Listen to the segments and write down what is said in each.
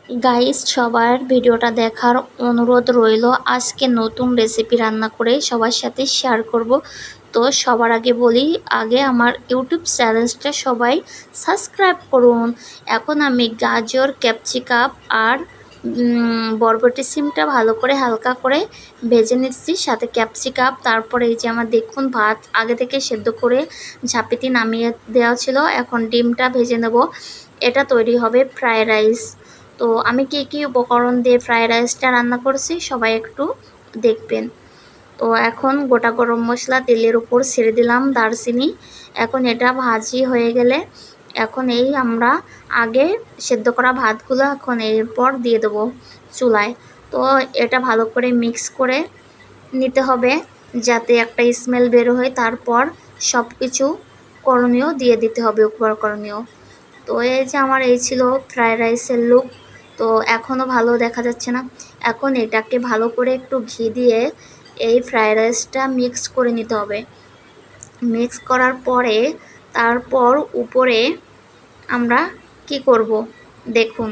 Guys সবার ভিডিওটা দেখার অনুরোধ রইল। আজকে নতুন রেসিপি রান্না করে সবার সাথে শেয়ার করব। তো সবার আগে বলি, আগে আমার ইউটিউব চ্যানেলটা সবাই সাবস্ক্রাইব করুন। এখন আমি গাজর, ক্যাপসিকাম আর বরবটি সিমটা ভালো করে হালকা করে ভেজে নিচ্ছি, সাথে ক্যাপসিকাম। তারপরে এই যে আমার দেখুন ভাত আগে থেকে সেদ্ধ করে ঝাঁপিতে নামিয়ে দেওয়া ছিল। এখন ডিমটা ভেজে নেব। এটা তৈরি হবে ফ্রাইড রাইস। তো আমি কী কী উপকরণ দিয়ে ফ্রাইড রাইসটা রান্না করেছি সবাই একটু দেখবেন। তো এখন গোটা গরম মশলা তেলের উপর ছেড়ে দিলাম, দারচিনি। এখন এটা ভাজি হয়ে গেলে এখন এই আমরা আগে সেদ্ধ করা ভাতগুলো এখন এরপর দিয়ে দেবো চুলায়। তো এটা ভালো করে মিক্স করে নিতে হবে যাতে একটা স্মেল বের হয়। তারপর সব কিছু করণীয় দিয়ে দিতে হবে, উপকরণীয়। তো এই যে আমার এই ছিল ফ্রাইড রাইসের লুক। তো এখনও ভালো দেখা যাচ্ছে না। এখন এটাকে ভালো করে একটু ঘি দিয়ে এই ফ্রাইড রাইসটা মিক্স করে নিতে হবে। মিক্স করার পরে তারপর উপরে আমরা কি করব দেখুন।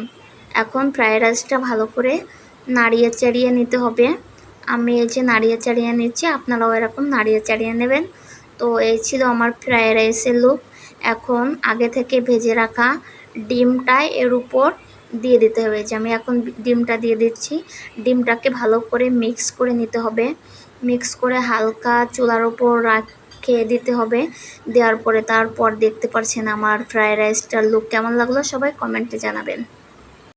এখন ফ্রাইড রাইসটা ভালো করে নাড়িয়ে চাড়িয়ে নিতে হবে। আমি এই যে নাড়িয়ে চাড়িয়ে নিচ্ছি, আপনারাও এরকম নাড়িয়ে চাড়িয়ে নেবেন। তো এই ছিল আমার ফ্রাইড রাইসের লুক। এখন আগে থেকে ভেজে রাখা ডিমটা এর উপর দিয়ে দিতে হবে। যে আমি এখন ডিমটা দিয়ে দিচ্ছি। ডিমটাকে ভালো করে মিক্স করে নিতে হবে। মিক্স করে হালকা চুলার উপর রেখে দিতে হবে। দেওয়ার পরে তারপর দেখতে পাচ্ছেন আমার ফ্রাইড রাইসটার লুক কেমন লাগলো সবাই কমেন্টে জানাবেন।